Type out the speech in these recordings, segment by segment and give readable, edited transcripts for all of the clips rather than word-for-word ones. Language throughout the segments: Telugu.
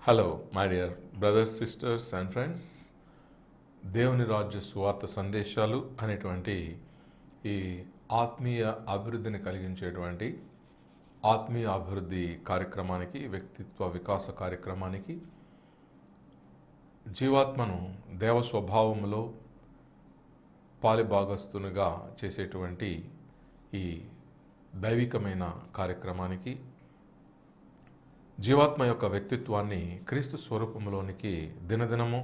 Hello my dear brothers, sisters and friends. దేవుని రాజ్య సువార్త సందేశాలు అనేటువంటి ఈ ఆత్మీయ అభివృద్ధిని కలిగించేటువంటి ఆత్మీయ అభివృద్ధి కార్యక్రమానికి, వ్యక్తిత్వ వికాస కార్యక్రమానికి, జీవాత్మను దేవ స్వభావములో పాలిభాగస్తునిగా చేసేటువంటి ఈ దైవికమైన కార్యక్రమానికి, జీవాత్మ యొక్క వ్యక్తిత్వాన్ని క్రీస్తు స్వరూపంలోనికి దినదినము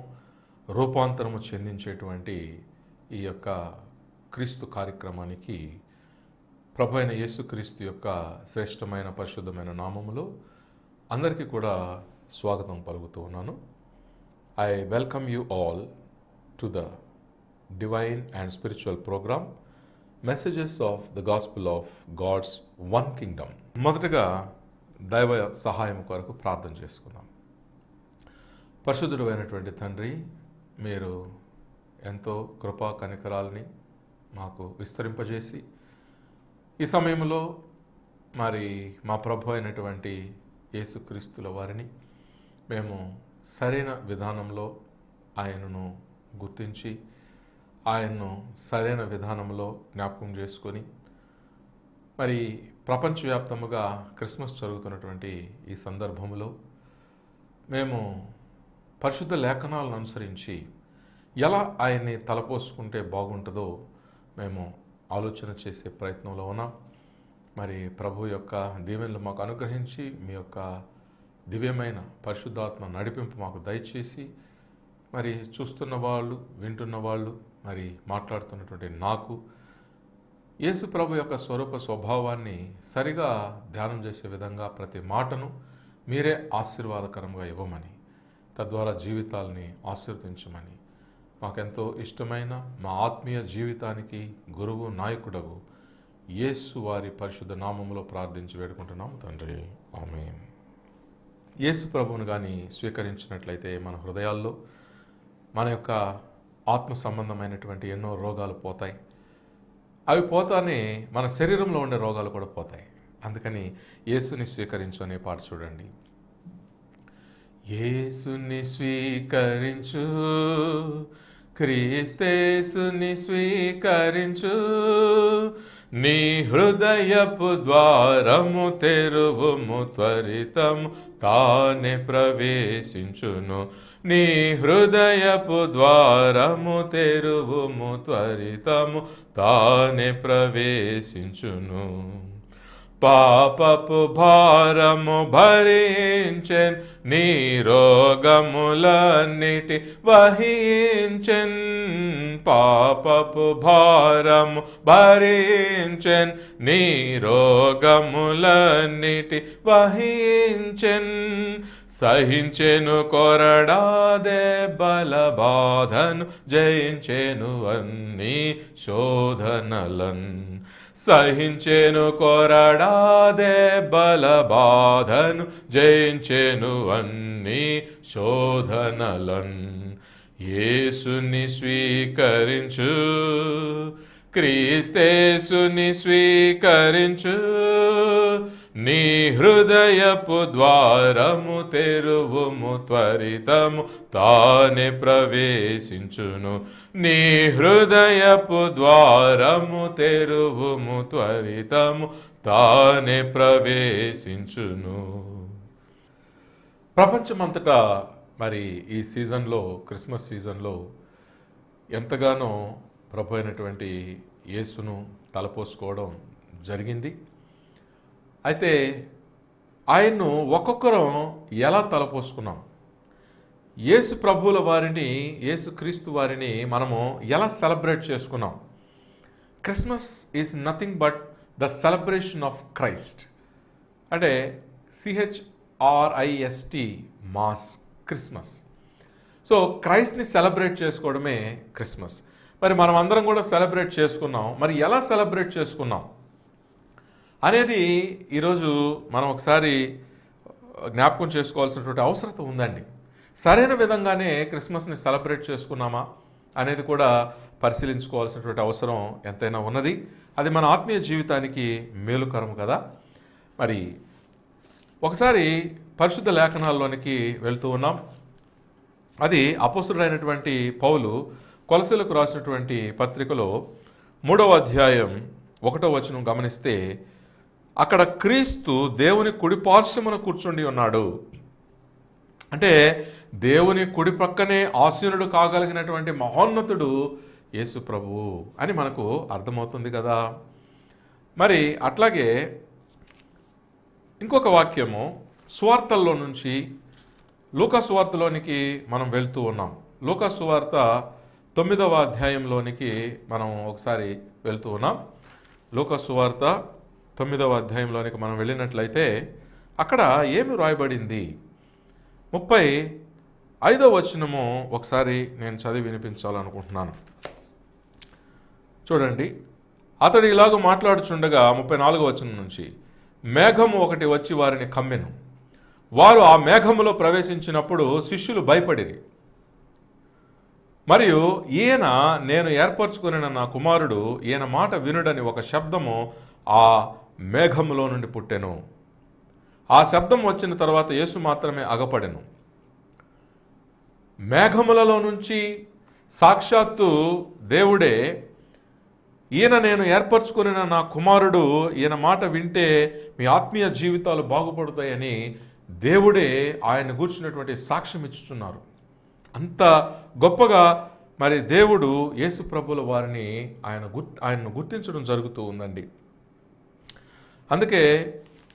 రూపాంతరము చెందించేటువంటి ఈ యొక్క క్రీస్తు కార్యక్రమానికి ప్రభు అయిన యేసుక్రీస్తు యొక్క శ్రేష్టమైన పరిశుద్ధమైన నామములో అందరికీ కూడా స్వాగతం పలుకుతూ ఉన్నాను. I welcome you all to the divine and spiritual program messages of the gospel of God's one kingdom. మొదటగా దైవ సహాయం కొరకు ప్రార్థన చేసుకుందాం. పరిశుద్ధుడు అయినటువంటి తండ్రి, మీరు ఎంతో కృపా కనికరాలని మాకు విస్తరింపజేసి ఈ సమయంలో మరి మా ప్రభు అయినటువంటి యేసుక్రీస్తుల వారిని మేము సరైన విధానంలో ఆయనను గుర్తించి ఆయన్ను సరైన విధానంలో జ్ఞాపకం చేసుకొని మరి ప్రపంచవ్యాప్తముగా క్రిస్మస్ జరుగుతున్నటువంటి ఈ సందర్భంలో మేము పరిశుద్ధ లేఖనాలను అనుసరించి ఎలా ఆయన్ని తలపోసుకుంటే బాగుంటుందో మేము ఆలోచన చేసే ప్రయత్నంలో ఉన్నాం. మరి ప్రభు యొక్క దీవెనలు మాకు అనుగ్రహించి మీ యొక్క దివ్యమైన పరిశుద్ధాత్మ నడిపింపు మాకు దయచేసి మరి చూస్తున్న వాళ్ళు, వింటున్న వాళ్ళు, మరి మాట్లాడుతున్నటువంటి నాకు యేసు ప్రభు యొక్క స్వరూప స్వభావాన్ని సరిగా ధ్యానం చేసే విధంగా ప్రతి మాటను మీరే ఆశీర్వాదకరంగా ఇవ్వమని, తద్వారా జీవితాలని ఆశీర్వదించమని మాకెంతో ఇష్టమైన మా ఆత్మీయ జీవితానికి గురువు, నాయకుడవు యేసు వారి పరిశుద్ధ నామములో ప్రార్థించి వేడుకుంటున్నాము తండ్రి, ఆమేన్. యేసు ప్రభువును కానీ స్వీకరించినట్లయితే మన హృదయాల్లో మన యొక్క ఆత్మ సంబంధమైనటువంటి ఎన్నో రోగాలు పోతాయి. అవి పోతానే మన శరీరంలో ఉండే రోగాలు కూడా పోతాయి. అందుకని యేసుని స్వీకరించు అనే పాట చూడండి. యేసుని స్వీకరించు, క్రీస్తేసుని స్వీకరించు, నీ హృదయపు ద్వారము తెరువుము, త్వరితము తానే ప్రవేశించును. నీ హృదయపు ద్వారము తెరువుము, త్వరితము తానే ప్రవేశించును. పాపపు భారము భరించెన్, నీ రోగములన్నిటి వహించెన్. పాపపు భారము భరించెన్, నీ రోగములన్నిటి వహించెన్. సహించెను కొరడాదే బలబాధను, జయించెను అన్ని శోధనలన్. సహించెను కొరడాదే బలబాధను, జయించెను అన్ని శోధనలన్. యేసుని స్వీకరించు, క్రీస్తేసుని స్వీకరించు, నీ హృదయపు ద్వారము తెరువుము, త్వరితము తానే ప్రవేశించును. నీ హృదయపు ద్వారము తెరువుము, త్వరితము తానే ప్రవేశించును. ప్రపంచమంతటా మరి ఈ సీజన్లో, క్రిస్మస్ సీజన్లో ఎంతగానో ప్రభు అయినటువంటి యేసును తలపోసుకోవడం జరిగింది. అయితే ఆయన్ను ఒక్కొక్కరం ఎలా తలపోసుకున్నాం? యేసు ప్రభువుల వారిని, యేసు క్రీస్తు వారిని మనము ఎలా సెలబ్రేట్ చేసుకున్నాం? Christmas is nothing but the celebration of Christ. అంటే CHRIST మాస్, క్రిస్మస్. సో క్రైస్ట్ని సెలబ్రేట్ చేసుకోవడమే క్రిస్మస్. మరి మనం అందరం కూడా సెలబ్రేట్ చేసుకున్నాం. మరి ఎలా సెలబ్రేట్ చేసుకున్నాం అనేది ఈరోజు మనం ఒకసారి జ్ఞాపకం చేసుకోవాల్సినటువంటి అవసరం ఉందండి. సరైన విధంగానే క్రిస్మస్ని సెలబ్రేట్ చేసుకున్నామా అనేది కూడా పరిశీలించుకోవాల్సినటువంటి అవసరం ఎంతైనా ఉన్నది. అది మన ఆత్మీయ జీవితానికి మేలుకరం కదా. మరి ఒకసారి పరిశుద్ధ లేఖనాల్లోనికి వెళ్తూ ఉన్నాం. అది అపోస్తుడైనటువంటి పౌలు కొలసీలకు రాసినటువంటి పత్రికలో 3వ అధ్యాయం 1వ వచనం గమనిస్తే అక్కడ క్రీస్తు దేవుని కుడి పార్శ్వమున కూర్చుండి ఉన్నాడు. అంటే దేవుని కుడి పక్కనే ఆసీనుడు కాగలిగినటువంటి మహోన్నతుడు యేసు ప్రభువు అని మనకు అర్థమవుతుంది కదా. మరి అట్లాగే ఇంకొక వాక్యము సువార్తల్లో నుంచి లూకా సువార్తలోనికి మనం వెళ్తూ ఉన్నాం. లూకా సువార్త 9వ అధ్యాయంలోనికి మనం ఒకసారి వెళ్తూ ఉన్నాం. లూకా సువార్త 9వ అధ్యాయంలోనికి మనం వెళ్ళినట్లయితే అక్కడ ఏమి రాయబడింది? 35వ వచనము ఒకసారి నేను చదివి వినిపించాలనుకుంటున్నాను. చూడండి, అతడు ఇలాగ మాట్లాడుచుండగా 34వ వచనం నుంచి, మేఘము ఒకటి వచ్చి వారిని కమ్మెను. వారు ఆ మేఘములో ప్రవేశించినప్పుడు శిష్యులు భయపడిరి. మరియు ఈయన నేను ఏర్పరచుకున్న నా కుమారుడు, ఈయన మాట వినుడని ఒక శబ్దము ఆ మేఘములో నుండి పుట్టెను. ఆ శబ్దం వచ్చిన తర్వాత యేసు మాత్రమే అగపడెను. మేఘములలో నుంచి సాక్షాత్తు దేవుడే, ఈయన నేను ఏర్పరచుకున్న నా కుమారుడు, ఈయన మాట వింటే మీ ఆత్మీయ జీవితాలు బాగుపడతాయని దేవుడే ఆయన గూర్చినటువంటి సాక్ష్యం ఇచ్చుచున్నారు. అంత గొప్పగా మరి దేవుడు యేసు ప్రభుల వారిని ఆయన్ను గుర్తించడం జరుగుతూ ఉందండి. అందుకే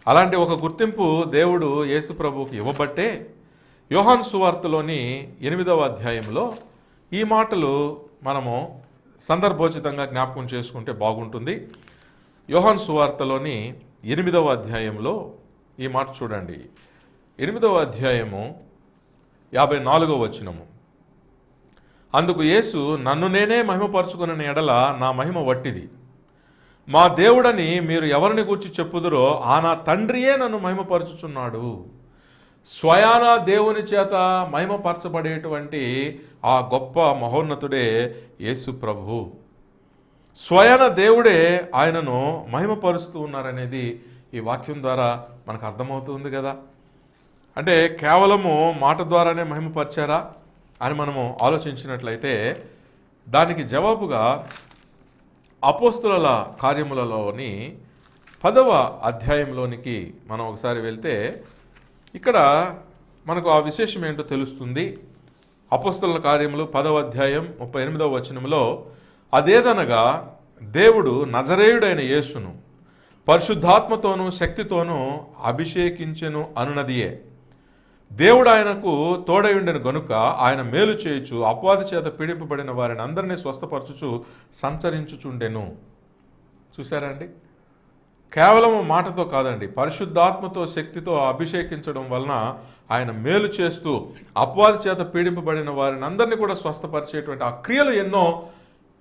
అలాంటి ఒక గుర్తింపు దేవుడు యేసు ప్రభువుకి ఇవ్వబట్టే యోహాను సువార్తలోని 8వ అధ్యాయంలో ఈ మాటలు మనము సందర్భోచితంగా జ్ఞాపకం చేసుకుంటే బాగుంటుంది. యోహాను సువార్తలోని 8వ అధ్యాయంలో ఈ మాట చూడండి. 8వ అధ్యాయము 54వ వచనము. అందుకు యేసు, నన్ను నేనే మహిమపరచుకున్న ఎడల నా మహిమ వట్టిది. మా దేవుడని మీరు ఎవరిని గూర్చి చెప్పుదురో ఆ నా తండ్రియే నన్ను మహిమపరచుచున్నాడు. స్వయాన దేవుని చేత మహిమపరచబడేటువంటి ఆ గొప్ప మహోన్నతుడే యేసు ప్రభు. స్వయాన దేవుడే ఆయనను మహిమపరుస్తూ ఉన్నారనేది ఈ వాక్యం ద్వారా మనకు అర్థమవుతుంది కదా. అంటే కేవలము మాట ద్వారానే మహిమపరిచారా అని మనము ఆలోచించినట్లయితే దానికి జవాబుగా అపోస్తుల కార్యములలోని 10వ అధ్యాయంలోనికి మనం ఒకసారి వెళ్తే ఇక్కడ మనకు ఆ విశేషం ఏంటో తెలుస్తుంది. అపోస్తుల కార్యములు 10వ అధ్యాయం 38వ వచనంలో, అదేదనగా దేవుడు నజరేయుడైన యేసును పరిశుద్ధాత్మతోనూ శక్తితోనూ అభిషేకించెను అనునదియే. దేవుడు ఆయనకు తోడయుండెను గనుక ఆయన మేలు చేయుచు అపవాది చేత పీడింపబడిన వారిని అందరినీ స్వస్థపరచుచు సంచరించుచుండెను. చూసారా అండి? కేవలం మాటతో కాదండి, పరిశుద్ధాత్మతో శక్తితో అభిషేకించడం వలన ఆయన మేలు చేస్తూ అపవాది చేత పీడింపబడిన వారిని అందరినీ కూడా స్వస్థపరిచేటువంటి ఆ క్రియలు ఎన్నో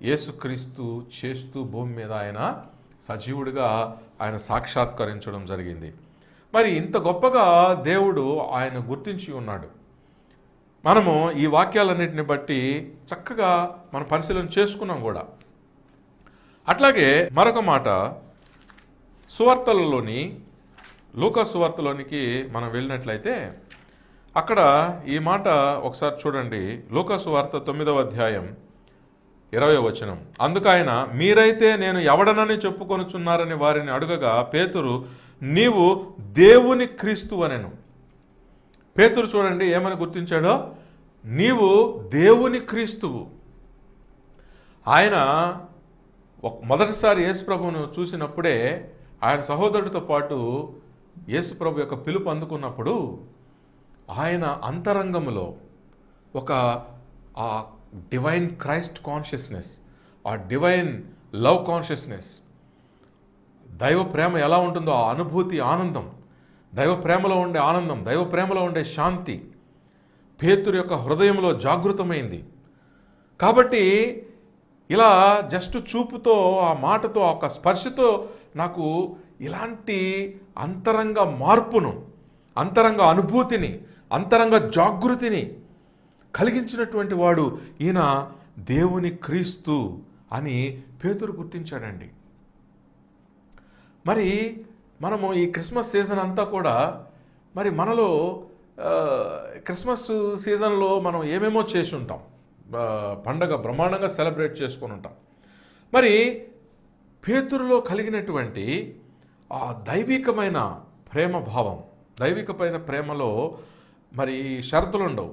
యేసుక్రీస్తు చేస్తూ భూమి మీద ఆయన సజీవుడిగా ఆయన సాక్షాత్కరించడం జరిగింది. మరి ఇంత గొప్పగా దేవుడు ఆయన గుర్తించి ఉన్నాడు. మనము ఈ వాక్యాలన్నింటిని బట్టి చక్కగా మనం పరిశీలన చేసుకున్నాం కూడా. అట్లాగే మరొక మాట సువార్తలలోని లూకా సువార్తలోనికి మనం వెళ్ళినట్లయితే అక్కడ ఈ మాట ఒకసారి చూడండి. లూకా సువార్త 9వ అధ్యాయం 20వ వచనం. అందుకైన మీరైతే నేను ఎవడనని చెప్పుకొనుచున్నారని వారిని అడుగగా పేతురు, నీవు దేవుని క్రీస్తు అనెను. పేతురు చూడండి ఏమని గుర్తించాడో, నీవు దేవుని క్రీస్తువు. ఆయన మొదటిసారి యేసుప్రభువును చూసినప్పుడే ఆయన సహోదరుడితో పాటు యేసుప్రభు యొక్క పిలుపు అందుకున్నప్పుడు ఆయన అంతరంగములో ఒక ఆ డివైన్ క్రైస్ట్ కాన్షియస్నెస్, ఆ డివైన్ లవ్ కాన్షియస్నెస్, దైవ ప్రేమ ఎలా ఉంటుందో ఆ అనుభూతి, ఆనందం, దైవ ప్రేమలో ఉండే ఆనందం, దైవ ప్రేమలో ఉండే శాంతి పేతురు యొక్క హృదయంలో జాగృతమైంది. కాబట్టి ఇలా జస్ట్ చూపుతో, ఆ మాటతో, ఒక స్పర్శతో నాకు ఇలాంటి అంతరంగ మార్పును, అంతరంగ అనుభూతిని, అంతరంగ జాగృతిని కలిగించినటువంటి వాడు ఈయన దేవుని క్రీస్తు అని పేతురు గుర్తించాడండి. మరి మనము ఈ క్రిస్మస్ సీజన్ అంతా కూడా మరి మనలో క్రిస్మస్ సీజన్లో మనం ఏమేమో చేసి ఉంటాం, పండగ బ్రహ్మాండంగా సెలబ్రేట్ చేసుకొని ఉంటాం. మరి పేతురులో కలిగినటువంటి ఆ దైవికమైన ప్రేమ భావం, దైవికమైన ప్రేమలో మరి షరతులు ఉండవు,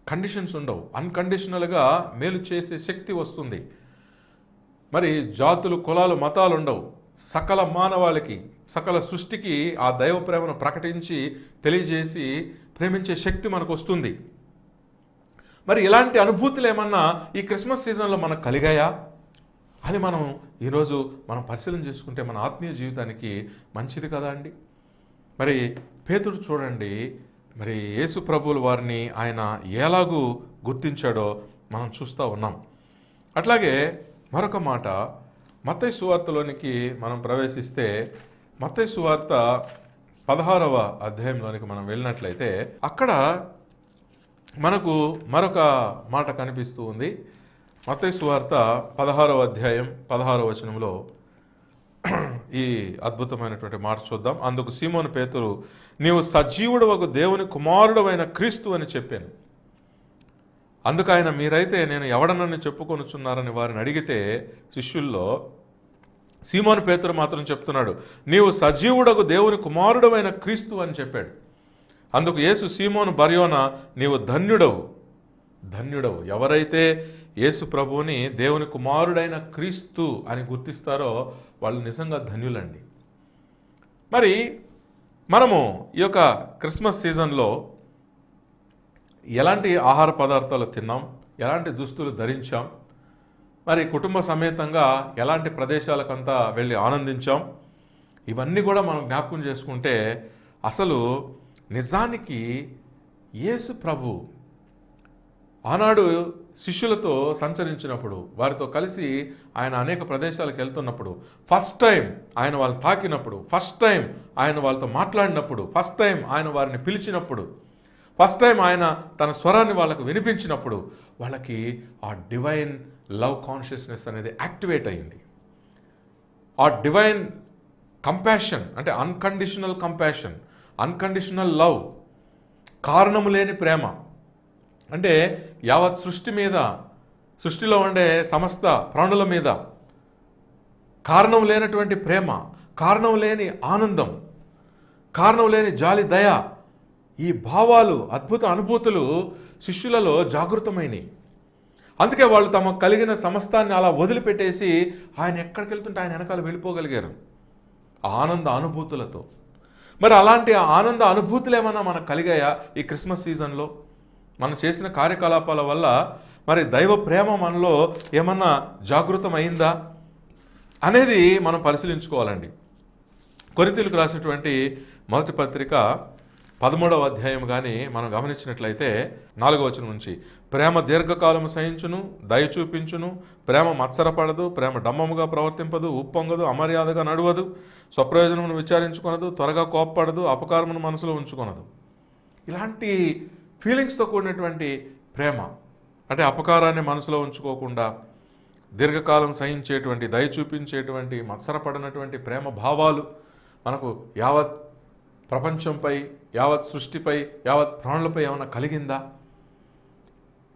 కండిషన్స్ ఉండవు, అన్కండిషనల్గా మేలు చేసే శక్తి వస్తుంది. మరి జాతులు, కులాలు, మతాలు ఉండవు. సకల మానవాళికి, సకల సృష్టికి ఆ దైవ ప్రేమను ప్రకటించి తెలియజేసి ప్రేమించే శక్తి మనకు వస్తుంది. మరి ఇలాంటి అనుభూతులు ఏమన్నా ఈ క్రిస్మస్ సీజన్లో మనకు కలిగాయా అని ఈరోజు మనం పరిశీలన చేసుకుంటే మన ఆత్మీయ జీవితానికి మంచిది కదా అండి. మరి పేతురు చూడండి, మరి యేసు ప్రభువుల వారిని ఆయన ఎలాగూ గుర్తించాడో మనం చూస్తూ ఉన్నాం. అట్లాగే మరొక మాట, మత్తయి సువార్తలోనికి మనం ప్రవేశిస్తే మత్తయి సువార్త 16వ అధ్యాయంలోనికి మనం వెళ్ళినట్లయితే అక్కడ మనకు మరొక మాట కనిపిస్తూ ఉంది. మత్తయి సువార్త 16వ అధ్యాయం 16వ వచనంలో ఈ అద్భుతమైనటువంటి మాట చూద్దాం. అందుకు సీమోను పేతురు, నీవు సజీవుడవగు దేవుని కుమారుడవైన క్రీస్తు అని చెప్పాను. అందుకు ఆయన, మీరైతే నేను ఎవడనని చెప్పుకొనుచున్నారని వారిని అడిగితే శిష్యుల్లో సీమోను పేతురు మాత్రం చెప్తున్నాడు, నీవు సజీవుడగు దేవుని కుమారుడవైన క్రీస్తు అని చెప్పాడు. అందుకు యేసు సీమోను బర్యోనా, నీవు ధన్యుడవు. ధన్యుడవు. ఎవరైతే యేసు ప్రభువుని దేవుని కుమారుడైన క్రీస్తు అని గుర్తిస్తారో వాళ్ళు నిజంగా ధన్యులండి. మరి మనము ఈ యొక్క క్రిస్మస్ సీజన్లో ఎలాంటి ఆహార పదార్థాలు తిన్నాం, ఎలాంటి దుస్తులు ధరించాం, మరి కుటుంబ సమేతంగా ఎలాంటి ప్రదేశాలకంతా వెళ్ళి ఆనందించాం, ఇవన్నీ కూడా మనం జ్ఞాపకం చేసుకుంటే అసలు నిజానికి యేసు ప్రభు ఆనాడు శిష్యులతో సంచరించినప్పుడు, వారితో కలిసి ఆయన అనేక ప్రదేశాలకు వెళ్తున్నప్పుడు, ఫస్ట్ టైం ఆయన వాళ్ళని తాకినప్పుడు, ఫస్ట్ టైం ఆయన వాళ్ళతో మాట్లాడినప్పుడు, ఫస్ట్ టైం ఆయన వారిని పిలిచినప్పుడు, ఫస్ట్ టైం ఆయన తన స్వరాన్ని వాళ్ళకు వినిపించినప్పుడు వాళ్ళకి ఆ డివైన్ లవ్ కాన్షియస్నెస్ అనేది యాక్టివేట్ అయింది. ఆ డివైన్ కంపాషన్ అంటే అన్కండిషనల్ కంపాషన్, అన్కండిషనల్ లవ్, కారణము లేని ప్రేమ. అంటే యావత్ సృష్టి మీద, సృష్టిలో ఉండే సమస్త ప్రాణుల మీద కారణం లేనటువంటి ప్రేమ, కారణం లేని ఆనందం, కారణం లేని జాలి, దయ, ఈ భావాలు, అద్భుత అనుభూతులు శిష్యులలో జాగృతమైనవి. అందుకే వాళ్ళు తమకు కలిగిన సమస్తాన్ని అలా వదిలిపెట్టేసి ఆయన ఎక్కడికి వెళ్తుంటే ఆయన వెనకాల వెళ్ళిపోగలిగారు ఆనంద అనుభూతులతో. మరి అలాంటి ఆనంద అనుభూతులు ఏమన్నా మనకు కలిగాయా ఈ క్రిస్మస్ సీజన్లో? మనం చేసిన కార్యకలాపాల వల్ల మరి దైవ ప్రేమ మనలో ఏమన్నా జాగృతం అయిందా అనేది మనం పరిశీలించుకోవాలండి. కొరింథీయులకు రాసినటువంటి మొదటి పత్రిక 13వ అధ్యాయం కానీ మనం గమనించినట్లయితే 4వ వచనం నుంచి, ప్రేమ దీర్ఘకాలము సహించును, దయ చూపించును, ప్రేమ మత్సరపడదు, ప్రేమ డమ్మముగా ప్రవర్తింపదు, ఉప్పొంగదు, అమర్యాదగా నడువదు, స్వప్రయోజనమును విచారించుకొనదు, త్వరగా కోప్పడదు, అపకారమును మనసులో ఉంచుకొనదు. ఇలాంటి ఫీలింగ్స్తో కూడినటువంటి ప్రేమ, అంటే అపకారాన్ని మనసులో ఉంచుకోకుండా దీర్ఘకాలం సహించేటువంటి, దయ చూపించేటువంటి, మత్సరపడినటువంటి ప్రేమ భావాలు మనకు యావత్ ప్రపంచంపై, యావత్ సృష్టిపై, యావత్ ప్రాణులపై ఏమైనా కలిగిందా?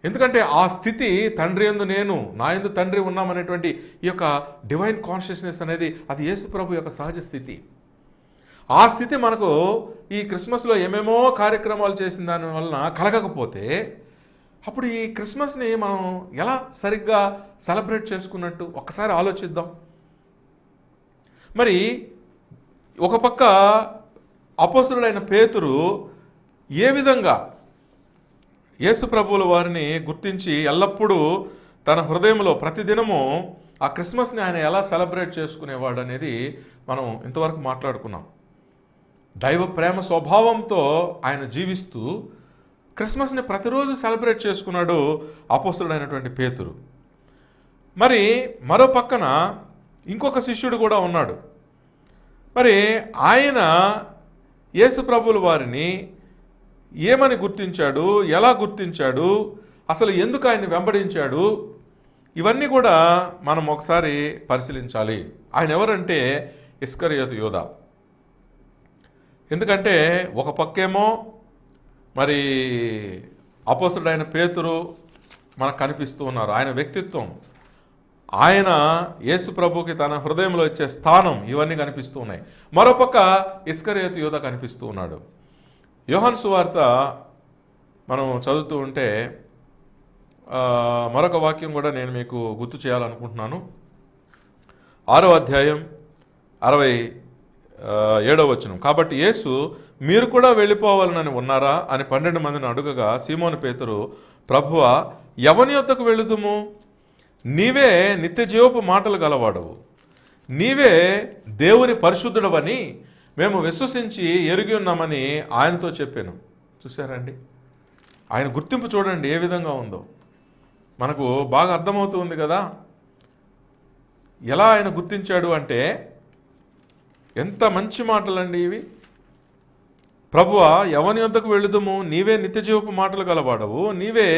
ఎందుకంటే ఆ స్థితి తండ్రి యందు నేను, నా యందు తండ్రి ఉన్నామనేటువంటి ఈ యొక్క డివైన్ కాన్షియస్నెస్ అనేది అది యేసు ప్రభు యొక్క సహజ స్థితి. ఆ స్థితి మనకు ఈ క్రిస్మస్లో ఏమేమో కార్యక్రమాలు చేసిన దాని వలన కలగకపోతే అప్పుడు ఈ క్రిస్మస్ని మనం ఎలా సరిగ్గా సెలబ్రేట్ చేసుకున్నట్టు ఒక్కసారి ఆలోచిద్దాం. మరి ఒక పక్క అపోస్తలుడైన పేతురు ఏ విధంగా యేసు ప్రభువుల వారిని గుర్తించి ఎల్లప్పుడూ తన హృదయంలో ప్రతిదినము ఆ క్రిస్మస్ని ఆయన ఎలా సెలబ్రేట్ చేసుకునేవాడు అనేది మనం ఇంతవరకు మాట్లాడుకున్నాం. దైవ ప్రేమ స్వభావంతో ఆయన జీవిస్తూ క్రిస్మస్ని ప్రతిరోజు సెలబ్రేట్ చేసుకున్నాడు అపోస్తలుడైనటువంటి పేతురు. మరి మరో పక్కన ఇంకొక శిష్యుడు కూడా ఉన్నాడు. మరి ఆయన యేసు ప్రభువుల వారిని ఏమని గుర్తించాడు, ఎలా గుర్తించాడు, అసలు ఎందుకు ఆయన్ని వెంబడించాడు, ఇవన్నీ కూడా మనం ఒకసారి పరిశీలించాలి. ఆయన ఎవరంటే ఇస్కరియోతు యూదా. ఎందుకంటే ఒక పక్కేమో మరి అపోస్తలుడైన పేతురు మనకు కనిపిస్తూ ఉన్నారు, ఆయన వ్యక్తిత్వం, ఆయన యేసు ప్రభుకి తన హృదయంలో ఇచ్చే స్థానం, ఇవన్నీ కనిపిస్తూ ఉన్నాయి. మరోపక్క ఇస్కరియోతు యూదా కనిపిస్తూ ఉన్నాడు. యోహాను సువార్త మనం చదువుతూ ఉంటే మరొక వాక్యం కూడా నేను మీకు గుర్తు చేయాలనుకుంటున్నాను. 6వ అధ్యాయం 67వ వచనం. కాబట్టి యేసు, మీరు కూడా వెళ్ళిపోవాలని ఉన్నారా అని 12 మందిని అడుగగా సీమోను పేతురు, ప్రభువా, ఎవని యొద్దకు వెళ్ళుదుము? నీవే నిత్య జీవపు మాటలు గలవాడవు, నీవే దేవుని పరిశుద్ధుడవని మేము విశ్వసించి ఎరిగి ఉన్నామని ఆయనతో చెప్పాను. చూసారండి, ఆయన గుర్తింపు చూడండి ఏ విధంగా ఉందో, మనకు బాగా అర్థమవుతుంది కదా. ఎలా ఆయన గుర్తించాడు అంటే, ఎంత మంచి మాటలండి ఇవి. ప్రభువా, ఎవని యొద్దకు వెళ్ళుదుము? నీవే నిత్యజీవపు మాటలు గలవాడవు, నీవే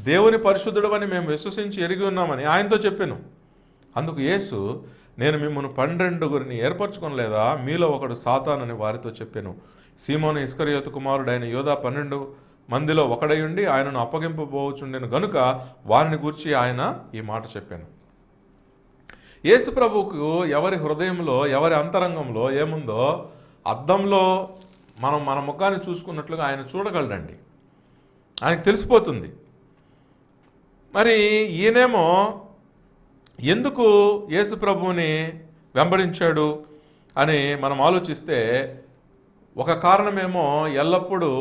దేవుని పరిశుద్ధుడవని మేము విశ్వసించి ఎరిగి ఉన్నామని ఆయనతో చెప్పాను. అందుకు యేసు, నేను మిమ్మల్ని 12 ఏర్పరచుకోనలేదా? మీలో ఒకడు సాతానని వారితో చెప్పాను. సీమోను ఇస్కరియోతు కుమారుడైన యోధా 12 మందిలో ఒకడయుండి ఆయనను అప్పగింపబోచుండెను గనుక వారిని గూర్చి ఆయన ఈ మాట చెప్పాను. యేసు ప్రభువుకు ఎవరి హృదయంలో, ఎవరి అంతరంగంలో ఏముందో అద్దంలో మనం మన ముఖాన్ని చూసుకున్నట్లుగా ఆయన చూడగలడండి, ఆయనకు తెలిసిపోతుంది. మరి ఈయనేమో ఎందుకు యేసు ప్రభువుని వెంబడించాడు అని మనం ఆలోచిస్తే, ఒక కారణమేమో ఎల్లప్పుడూ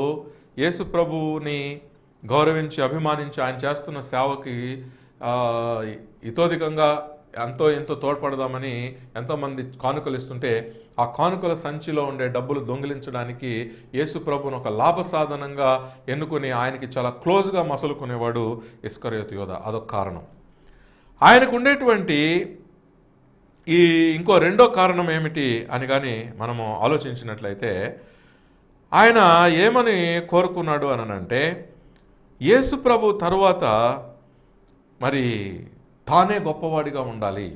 యేసు ప్రభువుని గౌరవించి అభిమానించి ఆయన చేస్తున్న సేవకి ఇతోధికంగా ఎంతో తోడ్పడదామని ఎంతోమంది కానుకలు ఇస్తుంటే, ఆ కానుకల సంచిలో ఉండే డబ్బులు దొంగిలించడానికి యేసు ప్రభువును ఒక లాభ సాధనంగా ఎన్నుకొని ఆయనకి చాలా క్లోజ్గా మసలుకునేవాడు ఇస్కరియోతు యూదా. అదొక కారణం. ఆయనకు ఉండేటువంటి ఇంకో రెండో కారణం ఏమిటి అని కానీ మనము ఆలోచించినట్లయితే, ఆయన ఏమని కోరుకున్నాడు అనంటే, యేసు ప్రభు తరువాత మరి తానే గొప్పవాడిగా ఉండాలి.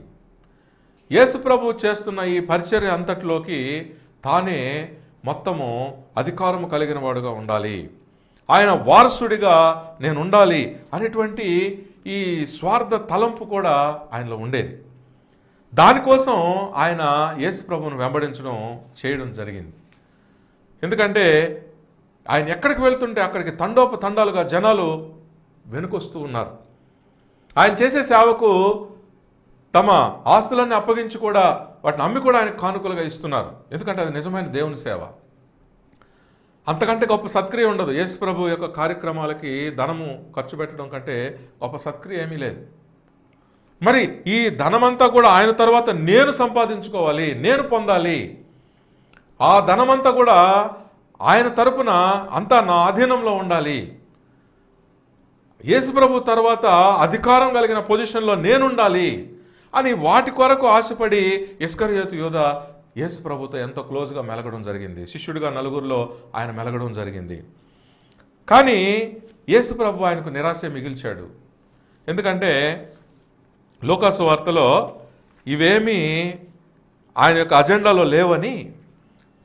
యేసు ప్రభు చేస్తున్న ఈ పరిచర్య అంతట్లోకి తానే మొత్తము అధికారము కలిగిన వాడుగా ఉండాలి, ఆయన వారసుడిగా నేను ఉండాలి అనేటువంటి ఈ స్వార్థ తలంపు కూడా ఆయనలో ఉండేది. దానికోసం ఆయన యేసు ప్రభువును వెంబడించడం చేయడం జరిగింది. ఎందుకంటే ఆయన ఎక్కడికి వెళ్తుంటే అక్కడికి తండోపతండాలుగా జనాలు వెనుకొస్తూ ఉన్నారు. ఆయన చేసే సేవకు తమ ఆస్తులన్నీ అప్పగించి కూడా వాటిని అమ్మి కూడా ఆయన కానుకలుగా ఇస్తున్నారు. ఎందుకంటే అది నిజమైన దేవుని సేవ. అంతకంటే గొప్ప సత్క్రియ ఉండదు. యేసు ప్రభు యొక్క కార్యక్రమాలకి ధనము ఖర్చు పెట్టడం కంటే గొప్ప సత్క్రియ ఏమీ లేదు. మరి ఈ ధనమంతా కూడా ఆయన తర్వాత నేను సంపాదించుకోవాలి, నేను పొందాలి, ఆ ధనమంతా కూడా ఆయన తరపున అంతా నా అధీనంలో ఉండాలి, యేసు ప్రభు తర్వాత అధికారం కలిగిన పొజిషన్లో నేనుండాలి అని వాటి కొరకు ఆశపడి ఇస్కరియోతు యూదా యేసు ప్రభుతో ఎంతో క్లోజ్గా మెలగడం జరిగింది. శిష్యుడిగా నలుగురిలో ఆయన మెలగడం జరిగింది. కానీ యేసు ప్రభు ఆయనకు నిరాశ మిగిల్చాడు. ఎందుకంటే లూకాసు వార్తలో ఇవేమీ ఆయన యొక్క అజెండాలో లేవని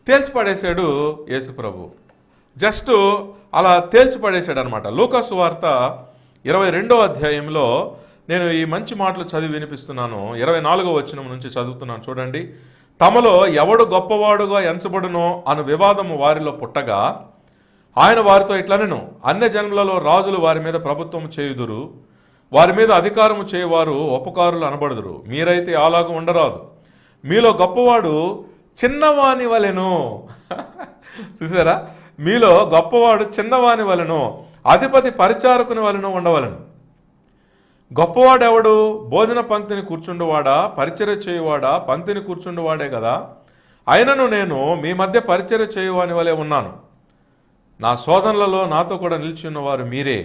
తేల్చిపడేశాడు యేసు ప్రభు. జస్ట్ అలా తేల్చిపడేశాడు అనమాట. లూకాసు వార్త 22వ అధ్యాయంలో నేను ఈ మంచి మాటలు చదివి వినిపిస్తున్నాను. 24వ వచనం నుంచి చదువుతున్నాను చూడండి. తమలో ఎవడు గొప్పవాడుగా ఎంచబడునో అను వివాదము వారిలో పుట్టగా ఆయన వారితో ఇట్లనెను, అన్య జన్మలలో రాజులు వారి మీద ప్రభుత్వం చేయుదురు, వారి మీద అధికారము చేయవారు ఉపకారులు అనబడుదురు. మీరైతే అలాగూ ఉండరాదు. మీలో గొప్పవాడు చిన్నవాని వలెను. చూసారా, మీలో గొప్పవాడు చిన్నవాని వలెను, అధిపతి పరిచారకుని వలెను ఉండవలను. గొప్పవాడెవడు? భోజన పంక్తిని కూర్చుండువాడా, పరిచర్య చేయువాడా? పంక్తిని కూర్చుండువాడే కదా. అయినను నేను మీ మధ్య పరిచర్య చేయువాని వలె ఉన్నాను. నా శోధనలలో నాతో కూడా నిలిచి ఉన్నవారు మీరే.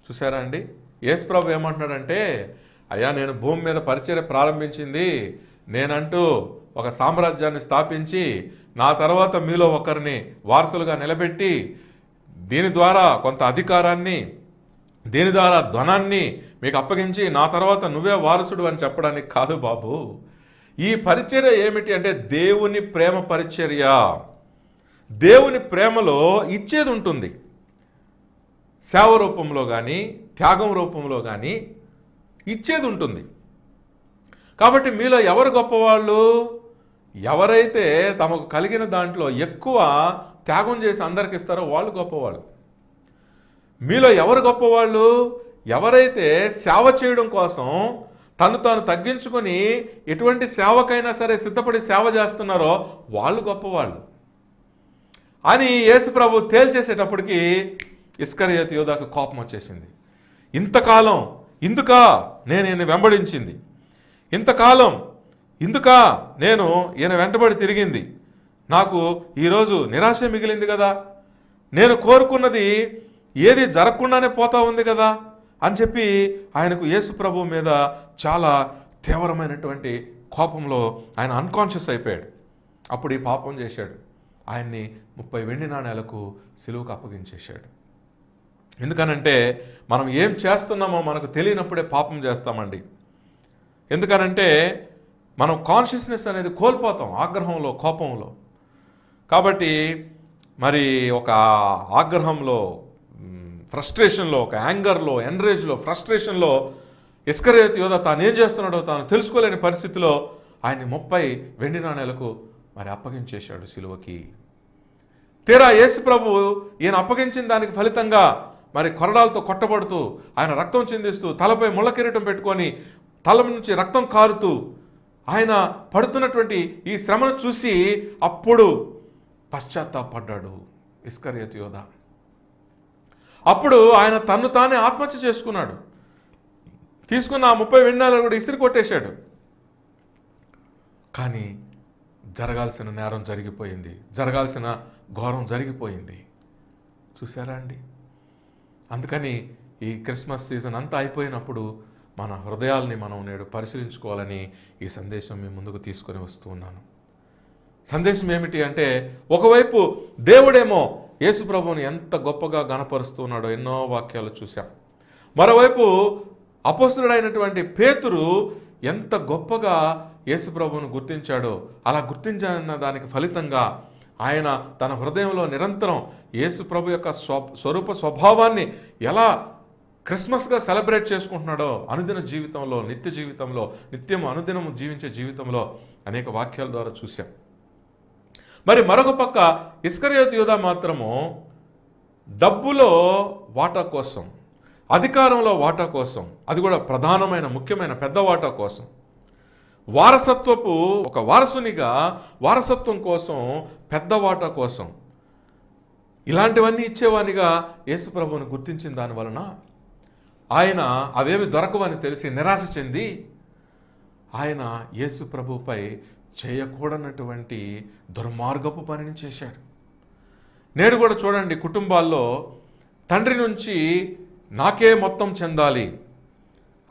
చూసారా అండి, యేసు ప్రభు ఏమంటున్నాడంటే, అయ్యా నేను భూమి మీద పరిచర్య ప్రారంభించింది నేనంటూ ఒక సామ్రాజ్యాన్ని స్థాపించి నా తర్వాత మీలో ఒకరిని వారసులుగా నిలబెట్టి దీని ద్వారా కొంత అధికారాన్ని, దీని ద్వారా ధనాన్ని మీకు అప్పగించి నా తర్వాత నువ్వే వారసుడు అని చెప్పడానికి కాదు బాబు. ఈ పరిచర్య ఏమిటి అంటే దేవుని ప్రేమ పరిచర్య, దేవుని ప్రేమలో ఇచ్చేది ఉంటుంది. సేవ రూపంలో కానీ త్యాగం రూపంలో కానీ ఇచ్చేది ఉంటుంది. కాబట్టి మీలో ఎవరు గొప్పవాళ్ళు? ఎవరైతే తమకు కలిగిన దాంట్లో ఎక్కువ త్యాగం చేసి అందరికి ఇస్తారో వాళ్ళు గొప్పవాళ్ళు. మీలో ఎవరు గొప్పవాళ్ళు? ఎవరైతే సేవ చేయడం కోసం తను తాను తగ్గించుకొని ఎటువంటి సేవకైనా సరే సిద్ధపడి సేవ చేస్తున్నారో వాళ్ళు గొప్పవాళ్ళు అని యేసు ప్రభు తేల్చేసేటప్పటికి ఇస్కరియోతు యూదాకు కోపం వచ్చేసింది. ఇంతకాలం ఇందుకా నేను ఈయన వెంబడించింది, ఇంతకాలం ఇందుకా నేను ఈయన వెంటబడి తిరిగింది, నాకు ఈరోజు నిరాశ మిగిలింది కదా, నేను కోరుకున్నది ఏది జరగకుండానే పోతా ఉంది కదా అని చెప్పి ఆయనకు యేసు ప్రభు మీద చాలా తీవ్రమైనటువంటి కోపంలో ఆయన అన్కాన్షియస్ అయిపోయాడు. అప్పుడు ఈ పాపం చేశాడు. ఆయన్ని 30 వెండి నాణేలకు సిలువకు అప్పగించేశాడు. ఎందుకనంటే మనం ఏం చేస్తున్నామో మనకు తెలియనప్పుడే పాపం చేస్తామండి. ఎందుకనంటే మనం కాన్షియస్నెస్ అనేది కోల్పోతాం ఆగ్రహంలో, కోపంలో. కాబట్టి మరి ఒక ఆగ్రహంలో, ఫ్రస్ట్రేషన్లో, ఒక యాంగర్లో, ఎన్రేజ్లో, ఫ్రస్ట్రేషన్లో ఇస్కరియోతు యూదా తాను ఏం చేస్తున్నాడో తాను తెలుసుకోలేని పరిస్థితిలో ఆయన్ని 30 వెండి నాణేలకు మరి అప్పగించేశాడు సిలువకి. తీరా యేసు ప్రభు ఈయన అప్పగించిన దానికి ఫలితంగా మరి కొరడాలతో కొట్టబడుతూ ఆయన రక్తం చిందిస్తూ తలపై ముళ్ళ కిరీటం పెట్టుకొని తల నుంచి రక్తం కారుతూ ఆయన పడుతున్నటువంటి ఈ శ్రమను చూసి అప్పుడు పశ్చాత్తాపడ్డాడు ఇస్కరియోతు యూదా. అప్పుడు ఆయన తన్ను తానే ఆత్మహత్య చేసుకున్నాడు. తీసుకున్న 30 వెండి నాణేలు కూడా ఇసిరి కొట్టేశాడు. కానీ జరగాల్సిన నేరం జరిగిపోయింది, జరగాల్సిన ఘోరం జరిగిపోయింది. చూసారా అండి? అందుకని ఈ క్రిస్మస్ సీజన్ అంతా అయిపోయినప్పుడు మన హృదయాల్ని మనం నేడు పరిశీలించుకోవాలని ఈ సందేశం మీ ముందుకు తీసుకొని వస్తూ ఉన్నాను. సందేశం ఏమిటి అంటే, ఒకవైపు దేవుడేమో యేసు ప్రభువుని ఎంత గొప్పగా గణపరుస్తూ ఉన్నాడో ఎన్నో వాక్యాలు చూశాం. మరోవైపు అపోస్తలుడైనటువంటి పేతురు ఎంత గొప్పగా యేసు ప్రభువును గుర్తించాడో, అలా గుర్తించిన దానికి ఫలితంగా ఆయన తన హృదయంలో నిరంతరం యేసు ప్రభు యొక్క స్వరూప స్వభావాన్ని ఎలా క్రిస్మస్గా సెలబ్రేట్ చేసుకుంటున్నాడో అనుదిన జీవితంలో, నిత్య జీవితంలో, నిత్యము అనుదినము జీవించే జీవితంలో అనేక వాక్యాల ద్వారా చూశాం. మరి మరొక పక్క ఇస్కరియోతు యూదా మాత్రము డబ్బులో వాటా కోసం, అధికారంలో వాటా కోసం, అది కూడా ప్రధానమైన ముఖ్యమైన పెద్ద వాటా కోసం, వారసత్వపు ఒక వారసునిగా వారసత్వం కోసం, పెద్ద వాటా కోసం ఇలాంటివన్నీ ఇచ్చేవానిగా యేసు ప్రభువుని గుర్తించిన దాని వలన ఆయన అవేమి దొరకవని తెలిసి నిరాశ చెంది ఆయన యేసు ప్రభుపై చేయకూడనటువంటి దుర్మార్గపు పనిని చేశాడు. నేడు కూడా చూడండి, కుటుంబాల్లో తండ్రి నుంచి నాకే మొత్తం చెందాలి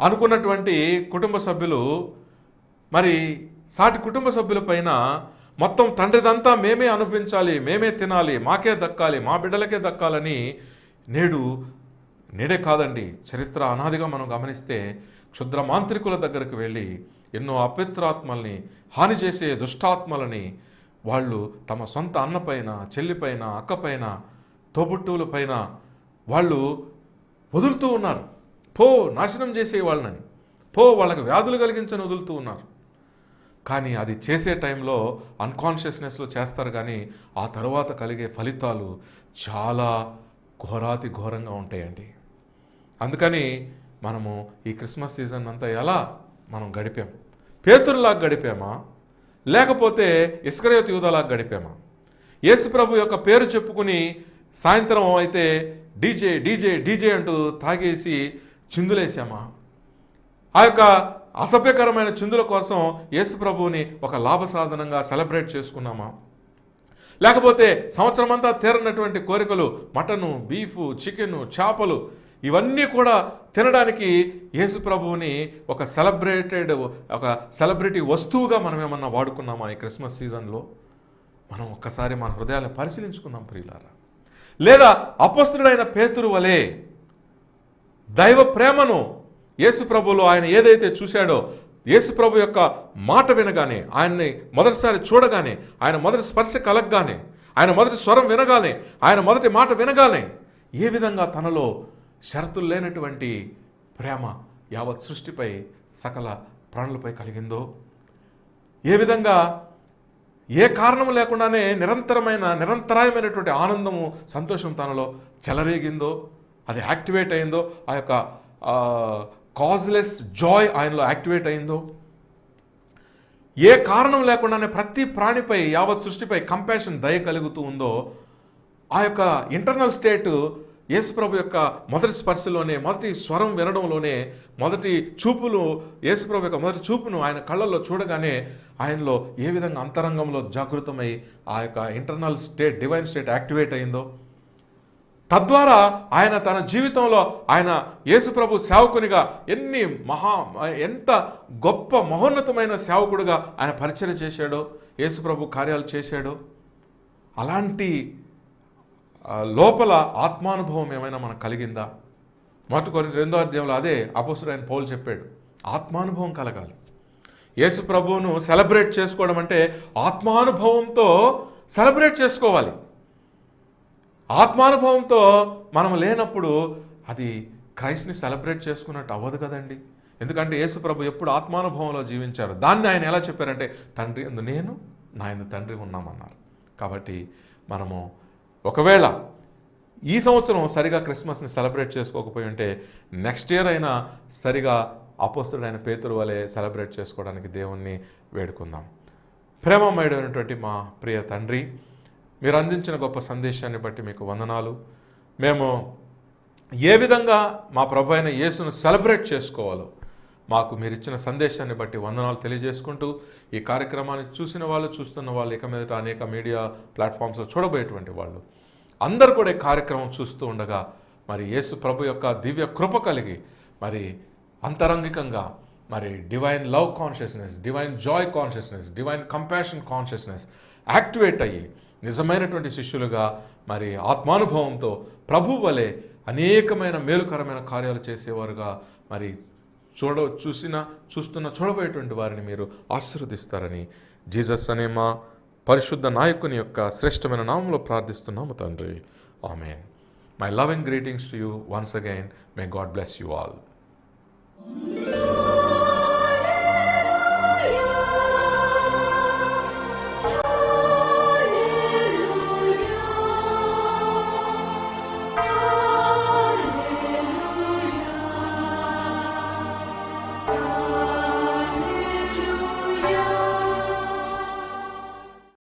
అనుకున్నటువంటి కుటుంబ సభ్యులు మరి సాటి కుటుంబ సభ్యుల పైన మొత్తం తండ్రిదంతా మేమే అనిపించాలి, మేమే తినాలి, మాకే దక్కాలి, మా బిడ్డలకే దక్కాలని నేడే కాదండి, చరిత్ర అనాదిగా మనం గమనిస్తే క్షుద్ర మాంత్రికుల దగ్గరకు వెళ్ళి ఎన్నో అపవిత్రాత్మల్ని, హాని చేసే దుష్టాత్మలని వాళ్ళు తమ సొంత అన్నపైన, చెల్లిపైన, అక్కపైన, తోబుట్టువుల వాళ్ళు వదులుతూ ఉన్నారు. నాశనం చేసే వాళ్ళని, వాళ్ళకి వ్యాధులు కలిగించని వదులుతూ ఉన్నారు. కానీ అది చేసే టైంలో అన్కాన్షియస్నెస్లో చేస్తారు, కానీ ఆ తర్వాత కలిగే ఫలితాలు చాలా ఘోరాతి ఘోరంగా ఉంటాయండి. అందుకని మనము ఈ క్రిస్మస్ సీజన్ అంతా ఎలా మనం గడిపాం? పేతురులాగా గడిపామా, లేకపోతే ఇస్కరియోతు యూదాలాగా గడిపామా? యేసు ప్రభు యొక్క పేరు చెప్పుకుని సాయంత్రం అయితే డీజే డీజే డీజే అంటూ తాగేసి చిందులేసామా? ఆ యొక్క అసభ్యకరమైన చిందుల కోసం యేసు ప్రభువుని ఒక లాభ సాధనంగా సెలబ్రేట్ చేసుకున్నామా? లేకపోతే సంవత్సరం అంతా తీరనటువంటి కోరికలు, మటను, బీఫు, చికెను, చేపలు ఇవన్నీ కూడా తినడానికి యేసు ప్రభువుని ఒక సెలబ్రిటీ వస్తువుగా మనం ఏమన్నా వాడుకున్నామా ఈ క్రిస్మస్ సీజన్లో? మనం ఒక్కసారి మన హృదయాలను పరిశీలించుకున్నాం ప్రియులారా. లేదా అపొస్తలుడైన పేతురు వలె దైవ ప్రేమను యేసు ప్రభువులో ఆయన ఏదైతే చూశాడో, యేసు ప్రభు యొక్క మాట వినగానే, ఆయన్ని మొదటిసారి చూడగానే, ఆయన మొదటి స్పర్శ కలగగానే ఆయన మొదటి స్వరం వినగానే, ఆయన మొదటి మాట వినగానే ఏ విధంగా తనలో షరతులు లేనటువంటి ప్రేమ యావత్ సృష్టిపై, సకల ప్రాణులపై కలిగిందో, ఏ విధంగా ఏ కారణం లేకుండానే నిరంతరాయమైనటువంటి ఆనందము, సంతోషం తనలో చెలరేగిందో, అది యాక్టివేట్ అయిందో, ఆ యొక్క కాజ్లెస్ జాయ్ ఆయనలో యాక్టివేట్ అయిందో, ఏ కారణం లేకుండానే ప్రతి ప్రాణిపై, యావత్ సృష్టిపై కంపాషన్, దయ కలుగుతూ ఉందో, ఆ యొక్క ఇంటర్నల్ స్టేట్ యేసుప్రభు యొక్క మొదటి స్పర్శలోనే, మొదటి స్వరం వినడంలోనే, మొదటి చూపులు, యేసుప్రభు యొక్క మొదటి చూపును ఆయన కళ్ళల్లో చూడగానే ఆయనలో ఏ విధంగా అంతరంగంలో జాగృతమై ఆ యొక్క internal state, divine state activate అయిందో, తద్వారా ఆయన తన జీవితంలో ఆయన యేసుప్రభు సేవకునిగా ఎంత గొప్ప మహోన్నతమైన సేవకుడిగా ఆయన పరిచయం చేశాడో, యేసుప్రభు కార్యాలు చేశాడో, అలాంటి లోపల ఆత్మానుభవం ఏమైనా మనకు కలిగిందా? మొదటి కొరింథీ 2వ అధ్యాయంలో అదే అపోస్తలుడైన పౌలు చెప్పాడు, ఆత్మానుభవం కలగాలి. యేసు ప్రభువును సెలబ్రేట్ చేసుకోవడం అంటే ఆత్మానుభవంతో సెలబ్రేట్ చేసుకోవాలి. ఆత్మానుభవంతో మనం లేనప్పుడు అది క్రైస్ట్ని సెలబ్రేట్ చేసుకున్నట్టు అవ్వదు కదండి. ఎందుకంటే యేసు ప్రభు ఎప్పుడు ఆత్మానుభవంలో జీవించారు. దాన్ని ఆయన ఎలా చెప్పారంటే, తండ్రి యందు నేను, నా యందు తండ్రి ఉన్నామన్నారు. కాబట్టి మనము ఒకవేళ ఈ సంవత్సరం సరిగా క్రిస్మస్ని సెలబ్రేట్ చేసుకోకపోయి ఉంటే నెక్స్ట్ ఇయర్ అయినా సరిగా అపోస్తలుడైన పేతురు వలె సెలబ్రేట్ చేసుకోవడానికి దేవుణ్ణి వేడుకుందాం. ప్రేమమయుడైనటువంటి మా ప్రియ తండ్రి, మీరు అందించిన గొప్ప సందేశాన్ని బట్టి మీకు వందనాలు. మేము ఏ విధంగా మా ప్రభు అయిన యేసును సెలబ్రేట్ చేసుకోవాలో మాకు మీరు ఇచ్చిన సందేశాన్ని బట్టి వందనాలు తెలియజేసుకుంటూ, ఈ కార్యక్రమాన్ని చూసిన వాళ్ళు, చూస్తున్న వాళ్ళు, ఇక మీదట అనేక మీడియా ప్లాట్ఫామ్స్లో చూడబోయేటువంటి వాళ్ళు అందరూ కూడా ఈ కార్యక్రమం చూస్తూ ఉండగా మరి యేసు ప్రభు యొక్క దివ్య కృప కలిగి మరి అంతరంగికంగా మరి divine love consciousness, divine Joy consciousness, divine compassion consciousness activate అయ్యి నిజమైనటువంటి శిష్యులుగా మరి ఆత్మానుభవంతో ప్రభు వలె అనేకమైన మేలుకరమైన కార్యాలు చేసేవారుగా మరి చూడబోయేటువంటి వారిని మీరు ఆశీర్వదిస్తారని జీసస్ అనే మా పరిశుద్ధ నాయకుని యొక్క శ్రేష్టమైన నామంలో ప్రార్థిస్తున్నాము తండ్రి. Amen. My loving greetings to you once again. May God bless you all.